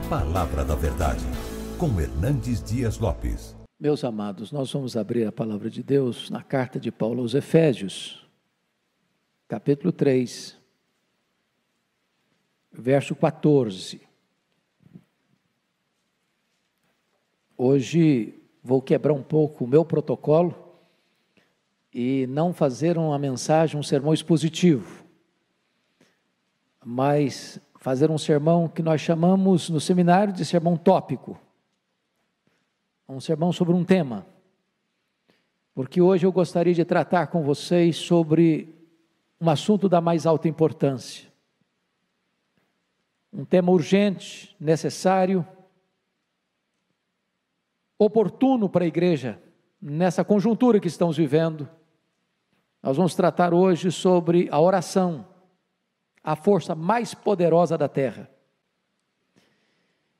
Palavra da Verdade, com Hernandes Dias Lopes. Meus amados, nós vamos abrir a palavra de Deus na carta de Paulo aos Efésios, capítulo 3, verso 14. Hoje vou quebrar um pouco o meu protocolo e não fazer uma mensagem, um sermão expositivo, mas fazer um sermão que nós chamamos no seminário de sermão tópico, um sermão sobre um tema, porque hoje eu gostaria de tratar com vocês sobre um assunto da mais alta importância, um tema urgente, necessário, oportuno para a igreja, nessa conjuntura que estamos vivendo. Nós vamos tratar hoje sobre a oração, a força mais poderosa da terra.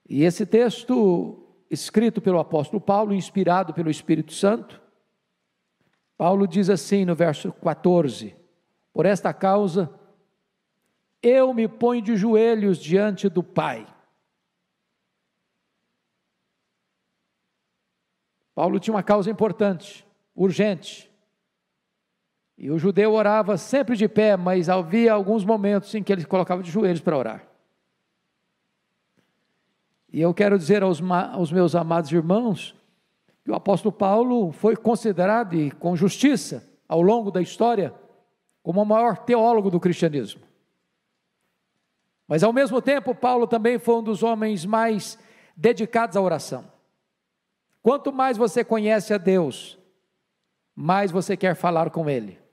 E esse texto, escrito pelo apóstolo Paulo, inspirado pelo Espírito Santo, Paulo diz assim no verso 14: por esta causa, eu me ponho de joelhos diante do Pai. Paulo tinha uma causa importante, urgente, e o judeu orava sempre de pé, mas havia alguns momentos em que ele colocava de joelhos para orar. E eu quero dizer aos meus amados irmãos, que o apóstolo Paulo foi considerado, e com justiça, ao longo da história, como o maior teólogo do cristianismo. Mas ao mesmo tempo, Paulo também foi um dos homens mais dedicados à oração. Quanto mais você conhece a Deus, mais você quer falar com Ele,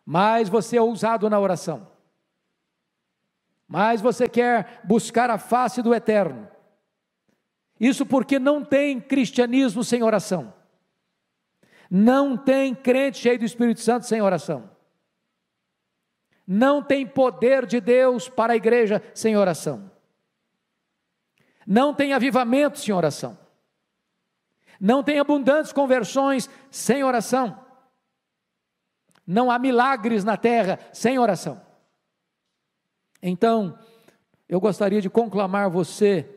mais você é ousado na oração, mais você quer buscar a face do Eterno. Isso porque não tem cristianismo sem oração, não tem crente cheio do Espírito Santo sem oração, não tem poder de Deus para a igreja sem oração, não tem avivamento sem oração, não tem abundantes conversões sem oração, não há milagres na terra sem oração. Então, eu gostaria de conclamar você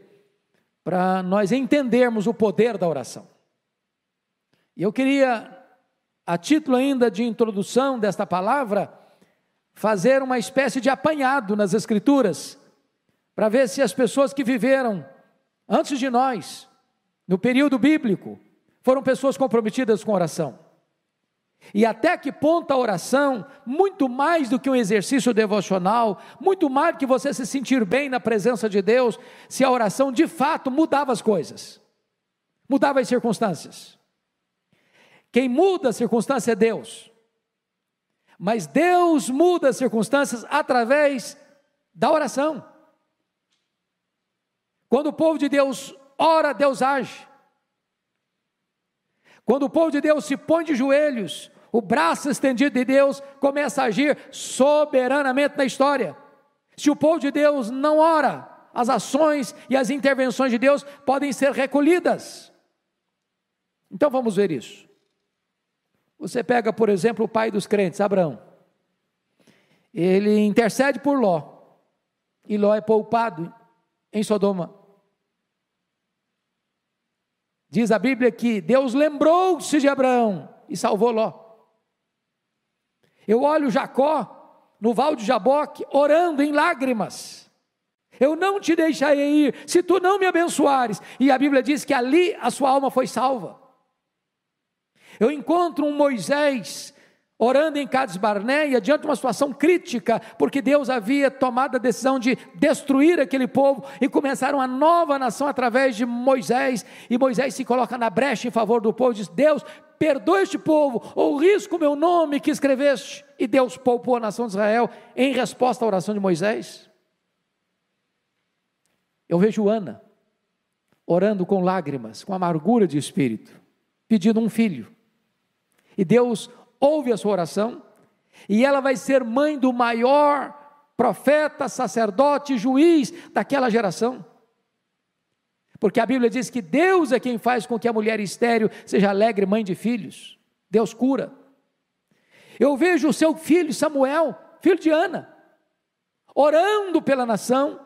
para nós entendermos o poder da oração. E eu queria, a título ainda de introdução desta palavra, fazer uma espécie de apanhado nas Escrituras, para ver se as pessoas que viveram antes de nós, no período bíblico, foram pessoas comprometidas com oração. E até que ponto a oração, muito mais do que um exercício devocional, muito mais do que você se sentir bem na presença de Deus, se a oração de fato mudava as coisas, mudava as circunstâncias. Quem muda a circunstância é Deus, mas Deus muda as circunstâncias através da oração. Quando o povo de Deus ora, Deus age. Quando o povo de Deus se põe de joelhos, o braço estendido de Deus começa a agir soberanamente na história. Se o povo de Deus não ora, as ações e as intervenções de Deus podem ser recolhidas. Então vamos ver isso. Você pega, por exemplo, o pai dos crentes, Abraão. Ele intercede por Ló, e Ló é poupado em Sodoma. Diz a Bíblia que Deus lembrou-se de Abraão e salvou Ló. Eu olho Jacó no val de Jaboque orando em lágrimas. Eu não te deixarei ir se tu não me abençoares. E a Bíblia diz que ali a sua alma foi salva. Eu encontro um Moisés orando em Cades Barneia, diante de uma situação crítica, porque Deus havia tomado a decisão de destruir aquele povo, e começaram uma nova nação através de Moisés, e Moisés se coloca na brecha em favor do povo, e diz: Deus, perdoa este povo, ou risco o meu nome que escreveste, e Deus poupou a nação de Israel, em resposta à oração de Moisés. Eu vejo Ana, orando com lágrimas, com amargura de espírito, pedindo um filho, e Deus ouve a sua oração, e ela vai ser mãe do maior profeta, sacerdote, juiz daquela geração, porque a Bíblia diz que Deus é quem faz com que a mulher estéril seja alegre mãe de filhos. Deus cura. Eu vejo o seu filho Samuel, filho de Ana, orando pela nação,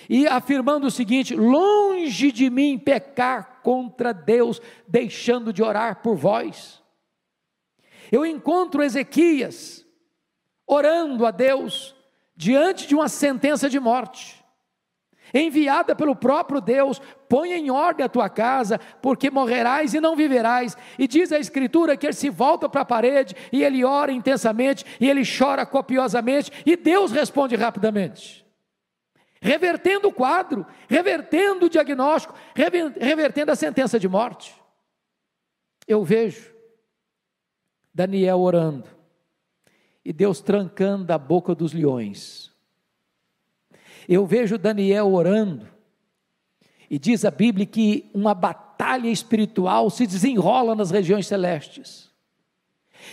e afirmando o seguinte: longe de mim pecar contra Deus, deixando de orar por vós. Eu encontro Ezequias orando a Deus diante de uma sentença de morte, enviada pelo próprio Deus: põe em ordem a tua casa, porque morrerás e não viverás. E diz a Escritura que ele se volta para a parede, e ele ora intensamente, e ele chora copiosamente, e Deus responde rapidamente, revertendo o quadro, revertendo o diagnóstico, revertendo a sentença de morte. Eu vejo Daniel orando, e Deus trancando a boca dos leões. Eu vejo Daniel orando, e diz a Bíblia que uma batalha espiritual se desenrola nas regiões celestes.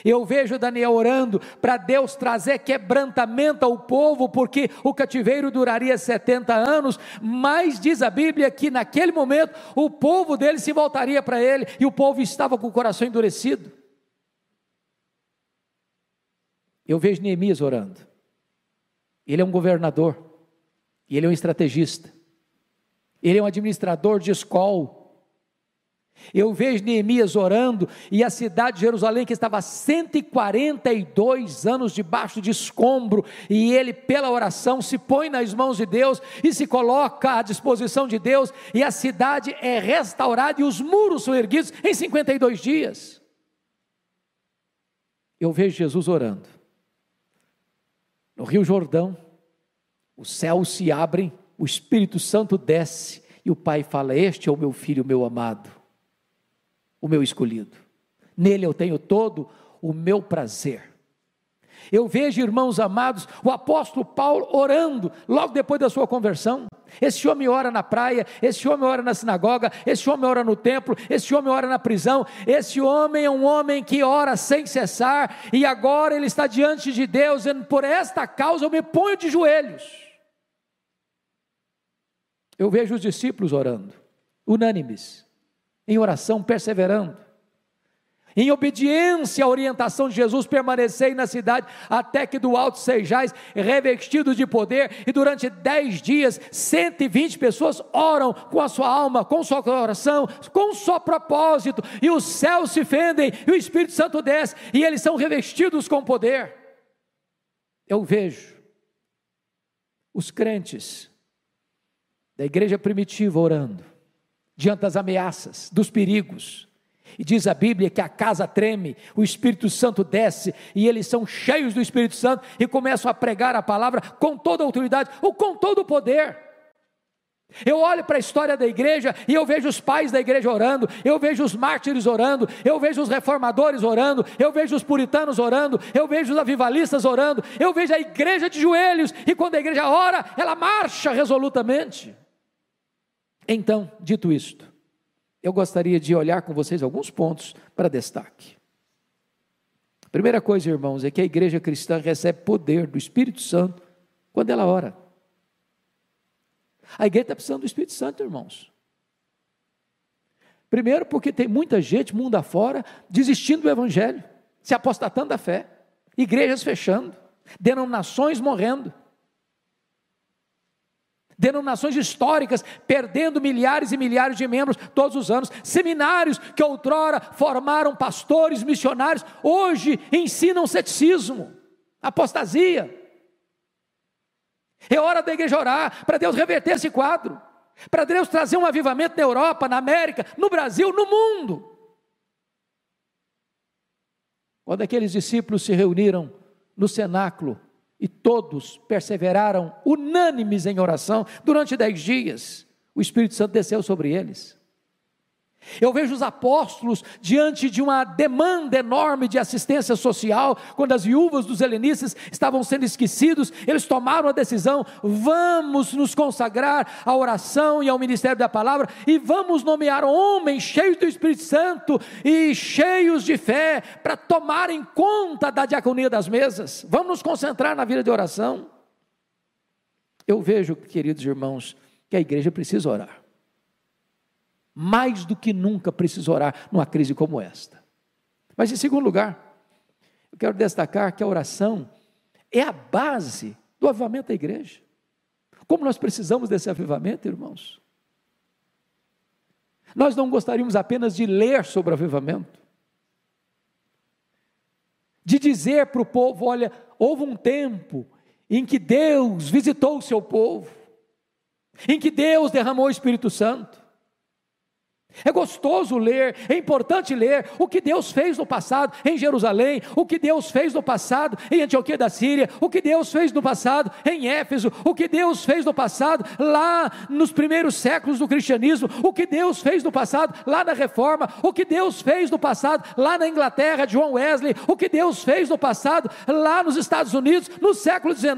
Eu vejo Daniel orando para Deus trazer quebrantamento ao povo, porque o cativeiro duraria 70 anos, mas diz a Bíblia que naquele momento o povo dele se voltaria para ele, e o povo estava com o coração endurecido. Eu vejo Neemias orando. Ele é um governador, ele é um estrategista, ele é um administrador de escola. Eu vejo Neemias orando, e a cidade de Jerusalém, que estava há 142 anos debaixo de escombro, e ele, pela oração, se põe nas mãos de Deus, e se coloca à disposição de Deus, e a cidade é restaurada, e os muros são erguidos em 52 dias. Eu vejo Jesus orando. No Rio Jordão, os céus se abrem, o Espírito Santo desce, e o Pai fala: este é o meu filho, o meu amado, o meu escolhido, nele eu tenho todo o meu prazer. Eu vejo, irmãos amados, o apóstolo Paulo orando, logo depois da sua conversão. Esse homem ora na praia, esse homem ora na sinagoga, esse homem ora no templo, esse homem ora na prisão. Esse homem é um homem que ora sem cessar, e agora ele está diante de Deus, dizendo: por esta causa eu me ponho de joelhos. Eu vejo os discípulos orando, unânimes, em oração, perseverando, em obediência à orientação de Jesus: permanecei na cidade até que do alto sejais revestidos de poder. E durante 10 dias, 120 pessoas oram com a sua alma, com o seu coração, com o seu propósito, e os céus se fendem, e o Espírito Santo desce, e eles são revestidos com poder. Eu vejo os crentes da igreja primitiva orando, diante das ameaças, dos perigos. E diz a Bíblia que a casa treme, o Espírito Santo desce, e eles são cheios do Espírito Santo, e começam a pregar a palavra com toda a autoridade, ou com todo o poder. Eu olho para a história da igreja, e eu vejo os pais da igreja orando, eu vejo os mártires orando, eu vejo os reformadores orando, eu vejo os puritanos orando, eu vejo os avivalistas orando, eu vejo a igreja de joelhos, e quando a igreja ora, ela marcha resolutamente. Então, dito isto, eu gostaria de olhar com vocês alguns pontos para destaque. Primeira coisa, irmãos, é que a igreja cristã recebe poder do Espírito Santo quando ela ora. A igreja está precisando do Espírito Santo, irmãos. Primeiro porque tem muita gente, mundo afora, desistindo do Evangelho, se apostatando da fé, igrejas fechando, denominações morrendo, denominações históricas perdendo milhares e milhares de membros todos os anos, seminários que outrora formaram pastores, missionários, hoje ensinam ceticismo, apostasia. É hora da igreja orar, para Deus reverter esse quadro, para Deus trazer um avivamento na Europa, na América, no Brasil, no mundo. Quando aqueles discípulos se reuniram no cenáculo, e todos perseveraram unânimes em oração, durante 10 dias, o Espírito Santo desceu sobre eles. Eu vejo os apóstolos diante de uma demanda enorme de assistência social, quando as viúvas dos helenistas estavam sendo esquecidos, eles tomaram a decisão: vamos nos consagrar à oração e ao ministério da palavra, e vamos nomear homens cheios do Espírito Santo e cheios de fé, para tomarem conta da diaconia das mesas. Vamos nos concentrar na vida de oração. Eu vejo, queridos irmãos, que a igreja precisa orar. Mais do que nunca precisa orar numa crise como esta. Mas em segundo lugar, eu quero destacar que a oração é a base do avivamento da igreja. Como nós precisamos desse avivamento, irmãos. Nós não gostaríamos apenas de ler sobre o avivamento, de dizer para o povo: olha, houve um tempo em que Deus visitou o seu povo, em que Deus derramou o Espírito Santo. É gostoso ler, é importante ler o que Deus fez no passado em Jerusalém, o que Deus fez no passado em Antioquia da Síria, o que Deus fez no passado em Éfeso, o que Deus fez no passado lá nos primeiros séculos do cristianismo, o que Deus fez no passado lá na Reforma, o que Deus fez no passado lá na Inglaterra de John Wesley, o que Deus fez no passado lá nos Estados Unidos no século XIX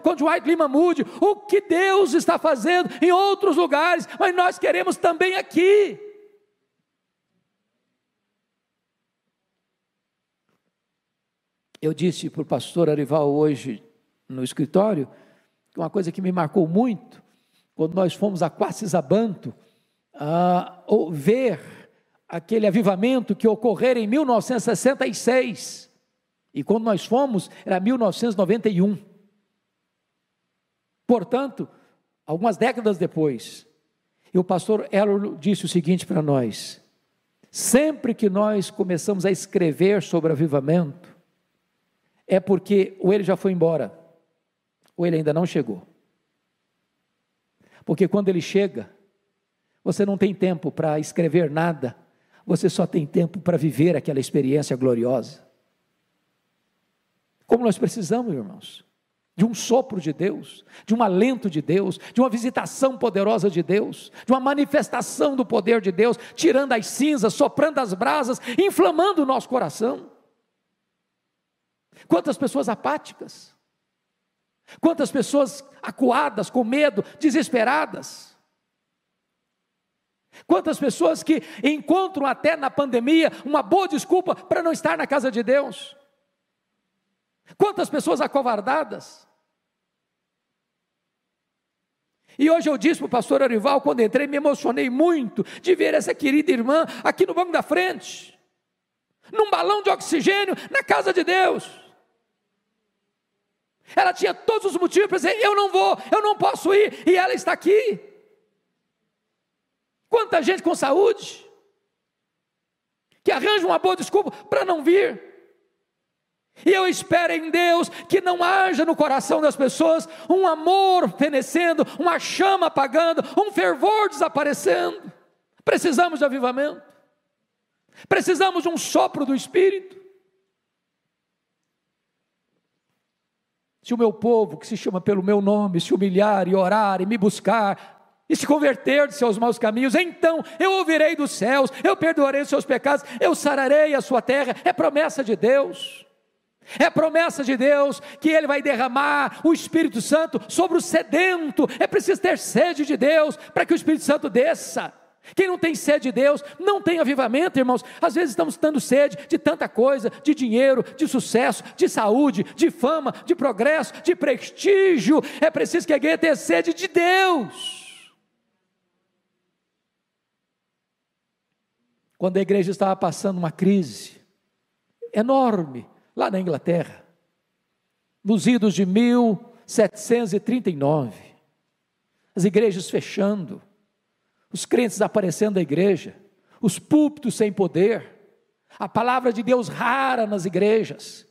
com Dwight Lyman Moody, o que Deus está fazendo em outros lugares, mas nós queremos também aqui. Eu disse para o pastor Arival hoje no escritório, que uma coisa que me marcou muito, quando nós fomos a Quacisabanto, ver aquele avivamento que ocorreu em 1966, e quando nós fomos, era 1991, portanto, algumas décadas depois, e o pastor Errol disse o seguinte para nós: sempre que nós começamos a escrever sobre avivamento, é porque ou ele já foi embora, ou ele ainda não chegou. Porque quando ele chega, você não tem tempo para escrever nada, você só tem tempo para viver aquela experiência gloriosa. Como nós precisamos, irmãos, de um sopro de Deus, de um alento de Deus, de uma visitação poderosa de Deus, de uma manifestação do poder de Deus, tirando as cinzas, soprando as brasas, inflamando o nosso coração. Quantas pessoas apáticas, quantas pessoas acuadas, com medo, desesperadas, quantas pessoas que encontram até na pandemia uma boa desculpa para não estar na casa de Deus, quantas pessoas acovardadas. E hoje eu disse para o pastor Arival, quando entrei, me emocionei muito de ver essa querida irmã aqui no banco da frente, num balão de oxigênio, na casa de Deus. Ela tinha todos os motivos para dizer: eu não vou, eu não posso ir, e ela está aqui. Quanta gente com saúde, que arranja uma boa desculpa para não vir. E eu espero em Deus que não haja no coração das pessoas um amor fenecendo, uma chama apagando, um fervor desaparecendo. Precisamos de avivamento, precisamos de um sopro do Espírito. Se o meu povo, que se chama pelo meu nome, se humilhar e orar e me buscar, e se converter de seus maus caminhos, então eu ouvirei dos céus, eu perdoarei os seus pecados, eu sararei a sua terra. É promessa de Deus, é promessa de Deus, que Ele vai derramar o Espírito Santo sobre o sedento. É preciso ter sede de Deus, para que o Espírito Santo desça. Quem não tem sede de Deus, não tem avivamento, irmãos. Às vezes estamos dando sede de tanta coisa, de dinheiro, de sucesso, de saúde, de fama, de progresso, de prestígio. É preciso que a igreja tenha sede de Deus. Quando a igreja estava passando uma crise enorme, lá na Inglaterra, nos idos de 1739, as igrejas fechando, os crentes aparecendo da igreja, os púlpitos sem poder, a palavra de Deus rara nas igrejas,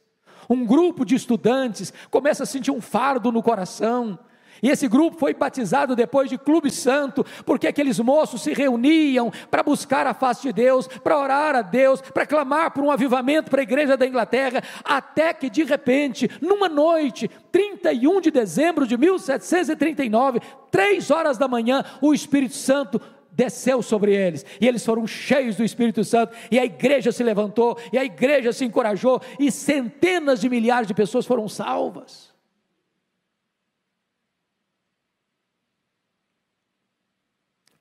um grupo de estudantes começa a sentir um fardo no coração, e esse grupo foi batizado depois de Clube Santo, porque aqueles moços se reuniam para buscar a face de Deus, para orar a Deus, para clamar por um avivamento para a igreja da Inglaterra, até que de repente, numa noite, 31 de dezembro de 1739, 3 horas da manhã, o Espírito Santo desceu sobre eles, e eles foram cheios do Espírito Santo, e a igreja se levantou, e a igreja se encorajou, e centenas de milhares de pessoas foram salvas.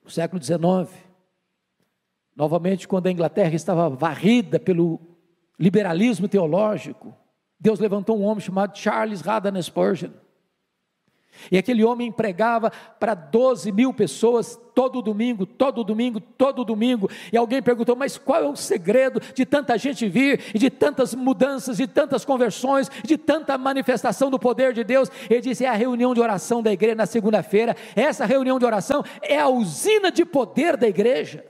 No século XIX, novamente, quando a Inglaterra estava varrida pelo liberalismo teológico, Deus levantou um homem chamado Charles Haddon Spurgeon, E aquele homem pregava para 12 mil pessoas, todo domingo, todo domingo, todo domingo. E alguém perguntou, mas qual é o segredo de tanta gente vir, e de tantas mudanças, de tantas conversões, de tanta manifestação do poder de Deus? Ele disse, é a reunião de oração da igreja na segunda-feira. Essa reunião de oração é a usina de poder da igreja.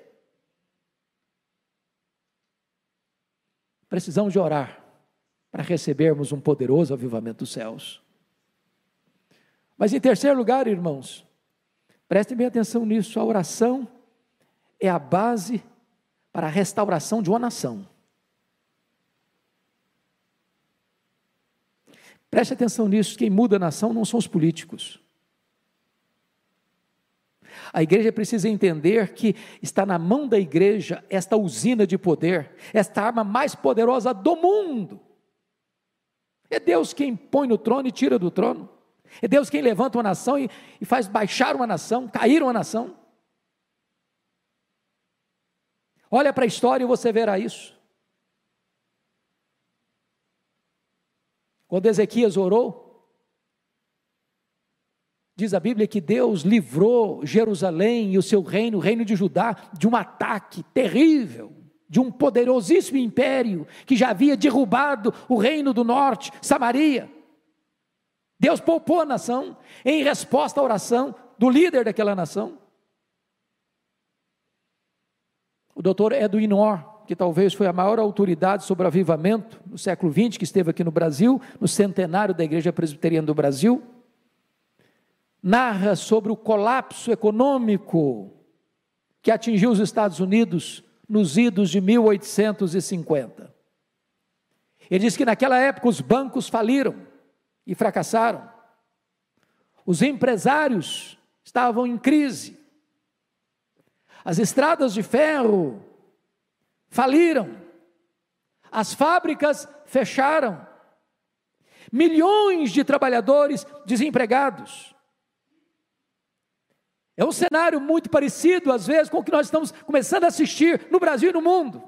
Precisamos de orar para recebermos um poderoso avivamento dos céus. Mas em terceiro lugar, irmãos, prestem bem atenção nisso, a oração é a base para a restauração de uma nação. Preste atenção nisso, quem muda a nação não são os políticos. A igreja precisa entender que está na mão da igreja esta usina de poder, esta arma mais poderosa do mundo. É Deus quem põe no trono e tira do trono. É Deus quem levanta uma nação e faz baixar uma nação, cair uma nação. Olha para a história e você verá isso. Quando Ezequias orou, diz a Bíblia que Deus livrou Jerusalém e o seu reino, o reino de Judá, de um ataque terrível, de um poderosíssimo império, que já havia derrubado o reino do norte, Samaria. Deus poupou a nação, em resposta à oração do líder daquela nação. O doutor Edwin Orr, que talvez foi a maior autoridade sobre o avivamento no século XX, que esteve aqui no Brasil, no centenário da Igreja Presbiteriana do Brasil, narra sobre o colapso econômico que atingiu os Estados Unidos nos idos de 1850. Ele diz que naquela época os bancos faliram e fracassaram. Os empresários estavam em crise. As estradas de ferro faliram. As fábricas fecharam. Milhões de trabalhadores desempregados. É um cenário muito parecido, às vezes, com o que nós estamos começando a assistir no Brasil e no mundo.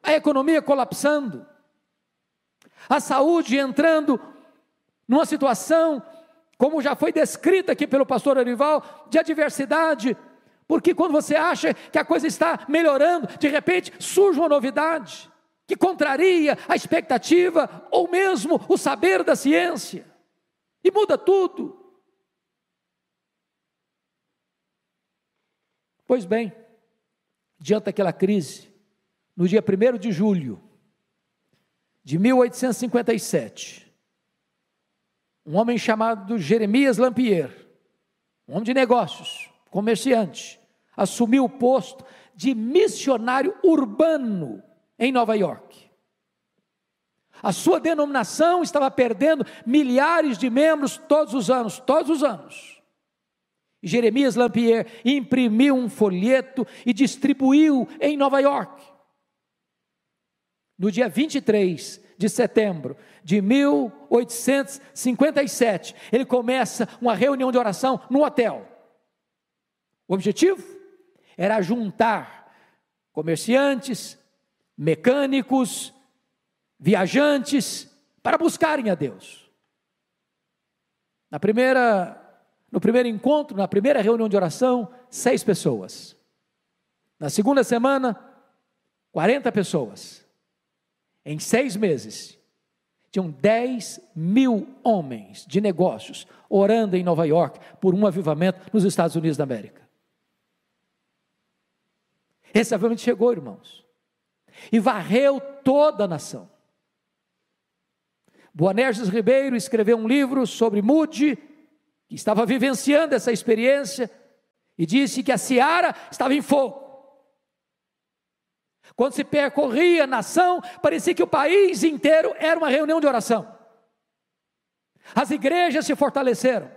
A economia colapsando. A saúde entrando numa situação, como já foi descrita aqui pelo pastor Arival, de adversidade, porque quando você acha que a coisa está melhorando, de repente surge uma novidade, que contraria a expectativa, ou mesmo o saber da ciência, e muda tudo. Pois bem, diante daquela crise, no dia 1º de julho de 1857, um homem chamado Jeremias Lampier, um homem de negócios, comerciante, assumiu o posto de missionário urbano em Nova York. A sua denominação estava perdendo milhares de membros todos os anos. E Jeremias Lampier imprimiu um folheto e distribuiu em Nova York. No dia 23 de setembro de 1857, ele começa uma reunião de oração no hotel. O objetivo era juntar comerciantes, mecânicos, viajantes, para buscarem a Deus. No primeiro encontro, na primeira reunião de oração, 6 pessoas. Na segunda semana, 40 pessoas. Em 6 meses, tinham 10.000 homens de negócios orando em Nova York por um avivamento nos Estados Unidos da América. Esse avivamento chegou, irmãos, e varreu toda a nação. Boanerges Ribeiro escreveu um livro sobre Moody, que estava vivenciando essa experiência, e disse que a seara estava em fogo. Quando se percorria a nação, parecia que o país inteiro era uma reunião de oração. As igrejas se fortaleceram.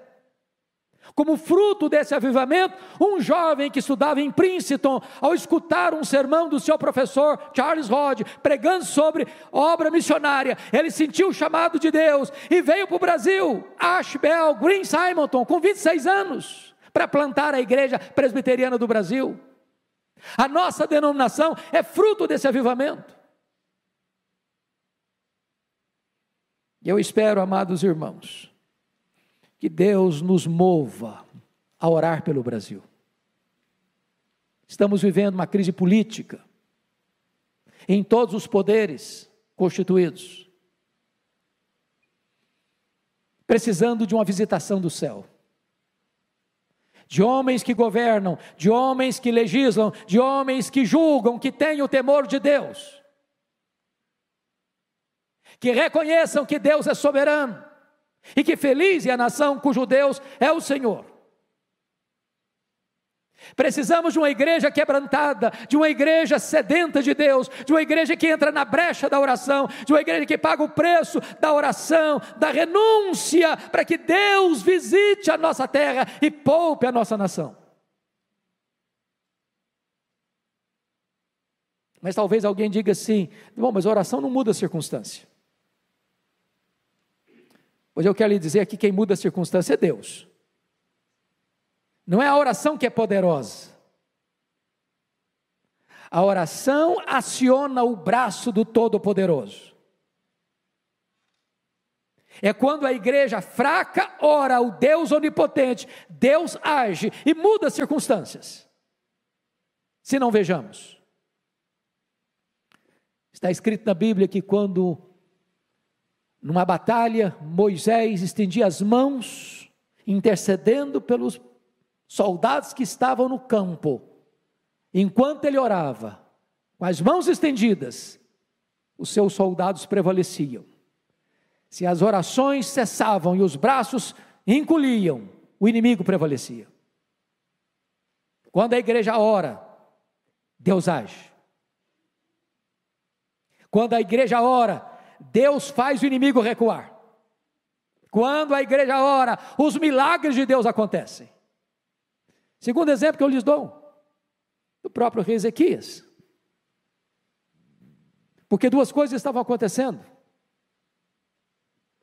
Como fruto desse avivamento, um jovem que estudava em Princeton, ao escutar um sermão do seu professor Charles Hodge, pregando sobre obra missionária, ele sentiu o chamado de Deus e veio para o Brasil, Ashbel Green Simonton, com 26 anos, para plantar a igreja presbiteriana do Brasil. A nossa denominação é fruto desse avivamento. E eu espero, amados irmãos, que Deus nos mova a orar pelo Brasil. Estamos vivendo uma crise política em todos os poderes constituídos, precisando de uma visitação do céu, de homens que governam, de homens que legislam, de homens que julgam, que têm o temor de Deus, que reconheçam que Deus é soberano, e que feliz é a nação cujo Deus é o Senhor. Precisamos de uma igreja quebrantada, de uma igreja sedenta de Deus, de uma igreja que entra na brecha da oração, de uma igreja que paga o preço da oração, da renúncia, para que Deus visite a nossa terra e poupe a nossa nação. Mas talvez alguém diga assim: bom, mas a oração não muda a circunstância. Pois eu quero lhe dizer aqui, quem muda a circunstância é Deus. Não é a oração que é poderosa. A oração aciona o braço do Todo-Poderoso. É quando a igreja fraca ora ao Deus onipotente, Deus age e muda as circunstâncias. Se não vejamos. Está escrito na Bíblia que quando, numa batalha, Moisés estendia as mãos, intercedendo pelos soldados que estavam no campo, enquanto ele orava, com as mãos estendidas, os seus soldados prevaleciam. Se as orações cessavam e os braços encolhiam, o inimigo prevalecia. Quando a igreja ora, Deus age. Quando a igreja ora, Deus faz o inimigo recuar. Quando a igreja ora, os milagres de Deus acontecem. Segundo exemplo que eu lhes dou, do próprio rei Ezequias. Porque duas coisas estavam acontecendo.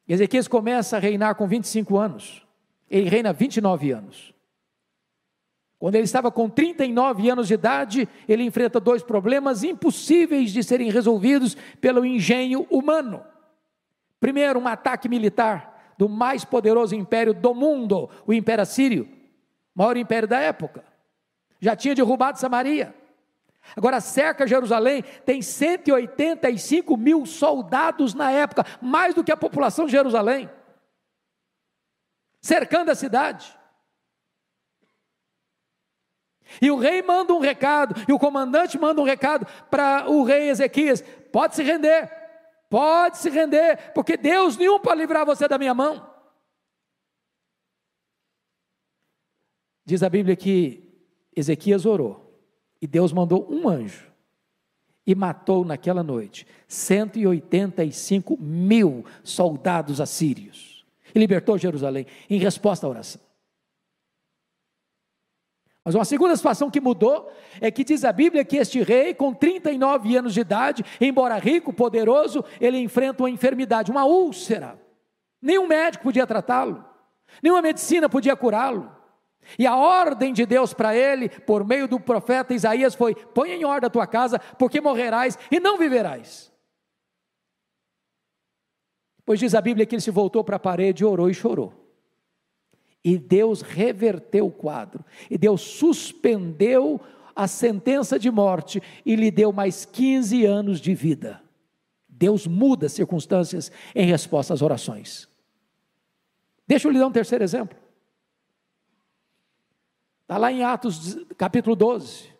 Ezequias começa a reinar com 25 anos. Ele reina 29 anos. Quando ele estava com 39 anos de idade, ele enfrenta dois problemas impossíveis de serem resolvidos pelo engenho humano. Primeiro, um ataque militar do mais poderoso império do mundo, o Império Assírio. Maior império da época, já tinha derrubado Samaria, agora cerca Jerusalém, tem 185 mil soldados na época, mais do que a população de Jerusalém, cercando a cidade, e o rei manda um recado, e o comandante manda um recado para o rei Ezequias: pode se render, porque Deus nenhum pode livrar você da minha mão. Diz a Bíblia que Ezequias orou, e Deus mandou um anjo, e matou naquela noite 185 mil soldados assírios, e libertou Jerusalém, em resposta à oração. Mas uma segunda situação que mudou, é que diz a Bíblia que este rei, com 39 anos de idade, embora rico, poderoso, ele enfrenta uma enfermidade, uma úlcera. Nenhum médico podia tratá-lo, nenhuma medicina podia curá-lo. E a ordem de Deus para ele, por meio do profeta Isaías, foi: põe em ordem a tua casa, porque morrerás e não viverás. Pois diz a Bíblia que ele se voltou para a parede, orou e chorou. E Deus reverteu o quadro, e Deus suspendeu a sentença de morte, e lhe deu mais 15 anos de vida. Deus muda as circunstâncias em resposta às orações. Deixa eu lhe dar um terceiro exemplo. Está lá em Atos capítulo 12,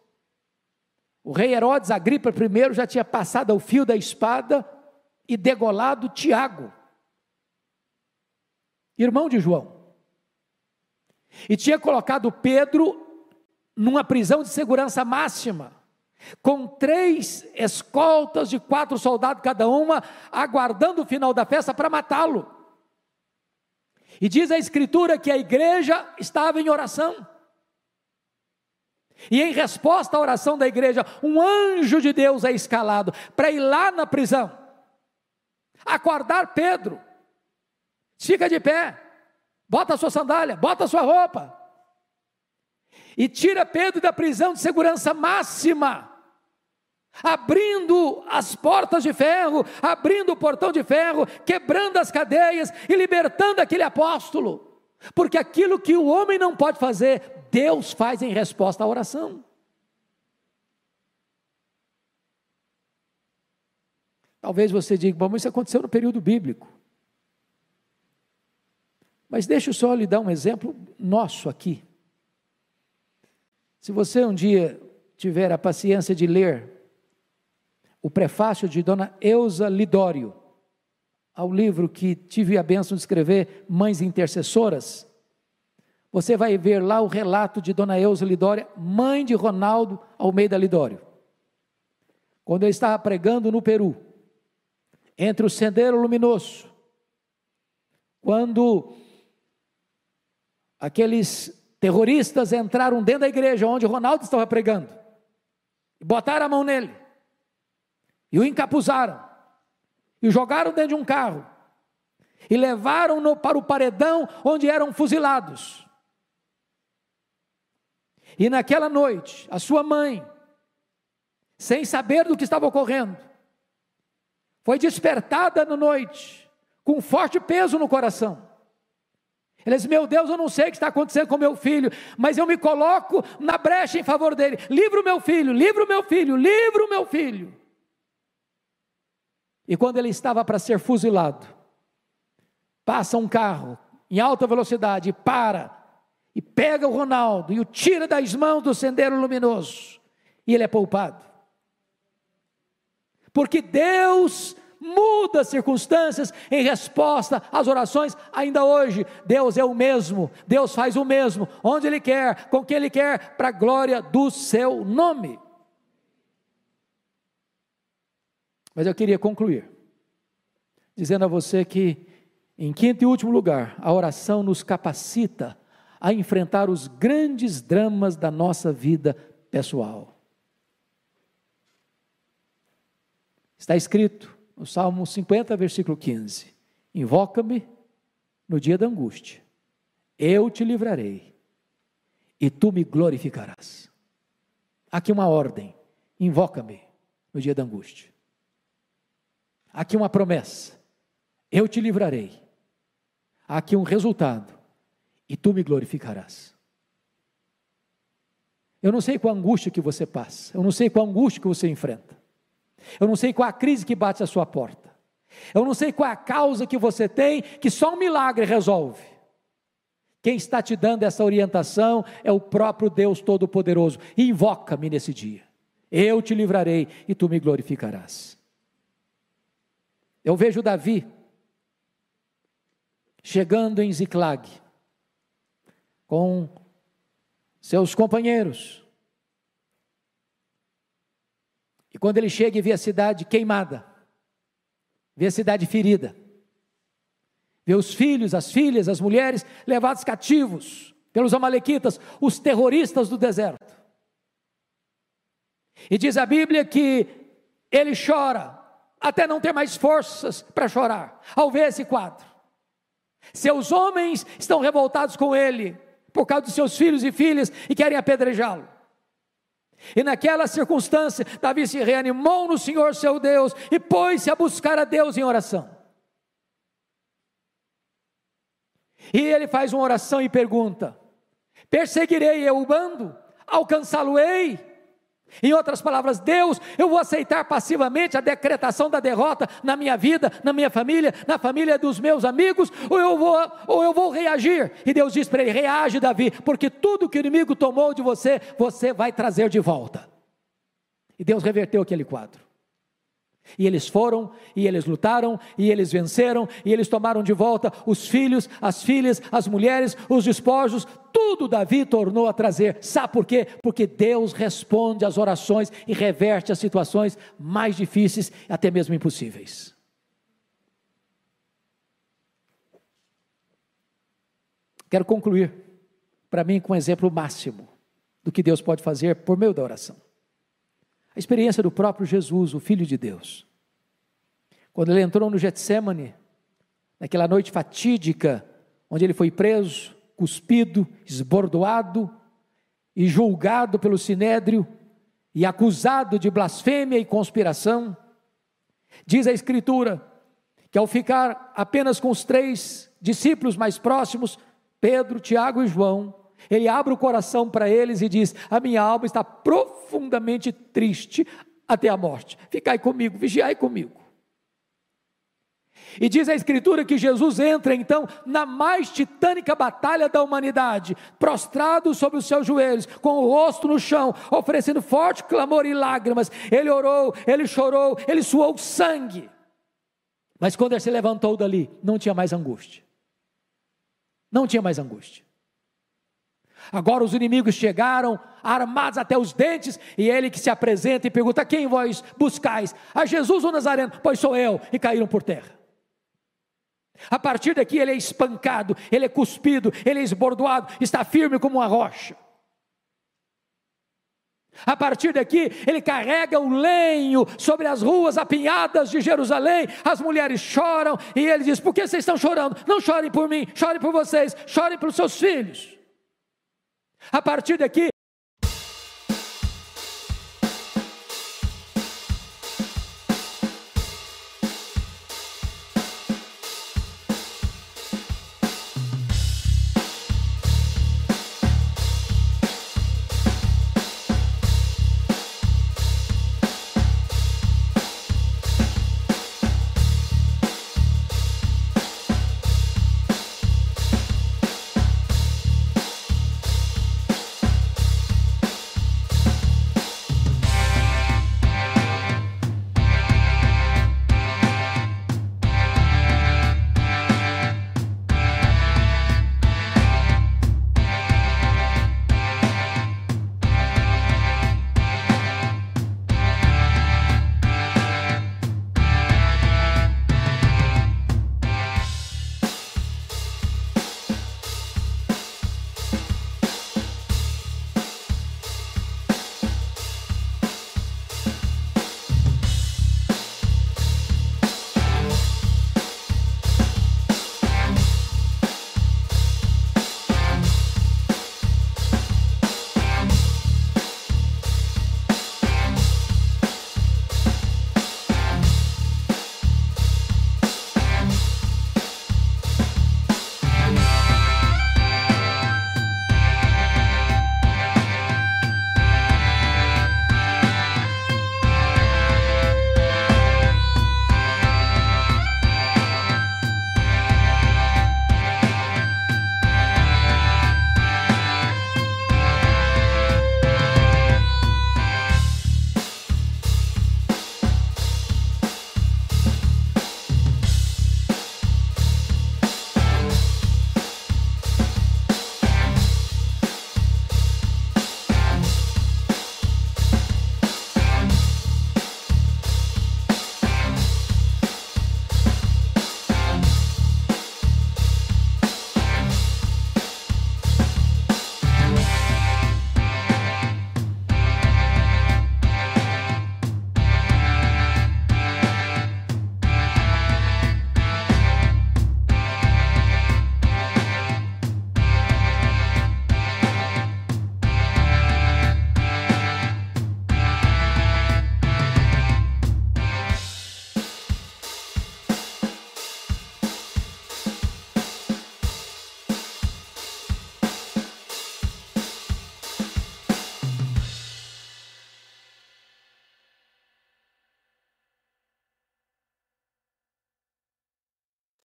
o rei Herodes Agripa I já tinha passado o fio da espada e degolado Tiago, irmão de João, e tinha colocado Pedro numa prisão de segurança máxima, com 3 escoltas de 4 soldados cada uma, aguardando o final da festa para matá-lo. E diz a Escritura que a igreja estava em oração. E em resposta à oração da igreja, um anjo de Deus é escalado para ir lá na prisão, acordar Pedro. Fica de pé, bota a sua sandália, bota a sua roupa, e tira Pedro da prisão de segurança máxima, abrindo as portas de ferro, abrindo o portão de ferro, quebrando as cadeias e libertando aquele apóstolo. Porque aquilo que o homem não pode fazer, Deus faz em resposta à oração. Talvez você diga, bom, mas isso aconteceu no período bíblico. Mas deixa eu só lhe dar um exemplo nosso aqui. Se você um dia tiver a paciência de ler o prefácio de Dona Eusa Lidório, ao livro que tive a bênção de escrever, Mães Intercessoras, você vai ver lá o relato de Dona Eusa Lidório, mãe de Ronaldo Almeida Lidório, quando ele estava pregando no Peru, entre o Sendero Luminoso, quando aqueles terroristas entraram dentro da igreja onde Ronaldo estava pregando, e botaram a mão nele, e o encapuzaram, e o jogaram dentro de um carro, e levaram-no para o paredão onde eram fuzilados. E naquela noite, a sua mãe, sem saber do que estava ocorrendo, foi despertada na noite, com um forte peso no coração. Ela disse, meu Deus, eu não sei o que está acontecendo com meu filho, mas eu me coloco na brecha em favor dele. Livra o meu filho, livra o meu filho, livra o meu filho. E quando ele estava para ser fuzilado, passa um carro em alta velocidade e para, e pega o Ronaldo e o tira das mãos do Sendero Luminoso, e ele é poupado. Porque Deus muda as circunstâncias em resposta às orações. Ainda hoje, Deus é o mesmo, Deus faz o mesmo, onde Ele quer, com quem Ele quer, para a glória do seu nome. Mas eu queria concluir, dizendo a você que, em quinto e último lugar, a oração nos capacita a enfrentar os grandes dramas da nossa vida pessoal. Está escrito no Salmo 50, versículo 15, invoca-me no dia da angústia, eu te livrarei, e tu me glorificarás. Aqui uma ordem, invoca-me no dia da angústia. Aqui uma promessa, eu te livrarei. Aqui um resultado, e tu me glorificarás. Eu não sei qual a angústia que você passa, eu não sei qual a angústia que você enfrenta, eu não sei qual a crise que bate à sua porta, eu não sei qual a causa que você tem, que só um milagre resolve. Quem está te dando essa orientação é o próprio Deus Todo-Poderoso. Invoca-me nesse dia, eu te livrarei e tu me glorificarás. Eu vejo Davi chegando em Ziclag com seus companheiros, e quando ele chega e vê a cidade queimada, vê a cidade ferida, vê os filhos, as filhas, as mulheres levados cativos pelos amalequitas, os terroristas do deserto, e diz a Bíblia que ele chora até não ter mais forças para chorar, ao ver esse quadro. Seus homens estão revoltados com ele, por causa dos seus filhos e filhas, e querem apedrejá-lo. E naquela circunstância, Davi se reanimou no Senhor seu Deus, e pôs-se a buscar a Deus em oração. E ele faz uma oração e pergunta, perseguirei eu o bando? Alcançá-lo-ei? Em outras palavras, Deus, eu vou aceitar passivamente a decretação da derrota na minha vida, na minha família, na família dos meus amigos, ou eu vou reagir? E Deus diz para ele, reage Davi, porque tudo que o inimigo tomou de você, você vai trazer de volta. E Deus reverteu aquele quadro. E eles foram, e eles lutaram, e eles venceram, e eles tomaram de volta os filhos, as filhas, as mulheres, os despojos, tudo Davi tornou a trazer. Sabe por quê? Porque Deus responde às orações e reverte as situações mais difíceis, até mesmo impossíveis. Quero concluir, para mim, com um exemplo máximo do que Deus pode fazer por meio da oração. A experiência do próprio Jesus, o Filho de Deus. Quando ele entrou no Getsêmani, naquela noite fatídica, onde ele foi preso, cuspido, esbordoado e julgado pelo Sinédrio e acusado de blasfêmia e conspiração, diz a Escritura que ao ficar apenas com os 3 discípulos mais próximos, Pedro, Tiago e João, ele abre o coração para eles e diz: a minha alma está profundamente triste até a morte, ficai comigo, vigiai comigo. E diz a Escritura que Jesus entra então na mais titânica batalha da humanidade, prostrado sobre os seus joelhos, com o rosto no chão, oferecendo forte clamor e lágrimas. Ele orou, ele chorou, ele suou sangue. Mas quando ele se levantou dali, não tinha mais angústia. Não tinha mais angústia. Agora os inimigos chegaram, armados até os dentes, e ele que se apresenta e pergunta: quem vós buscais? A Jesus o Nazareno. Pois sou eu. E caíram por terra. A partir daqui ele é espancado, ele é cuspido, ele é esbordoado, está firme como uma rocha. A partir daqui ele carrega o lenho sobre as ruas apinhadas de Jerusalém. As mulheres choram e ele diz: por que vocês estão chorando? Não chorem por mim, chorem por vocês, chorem pelos seus filhos. A partir daqui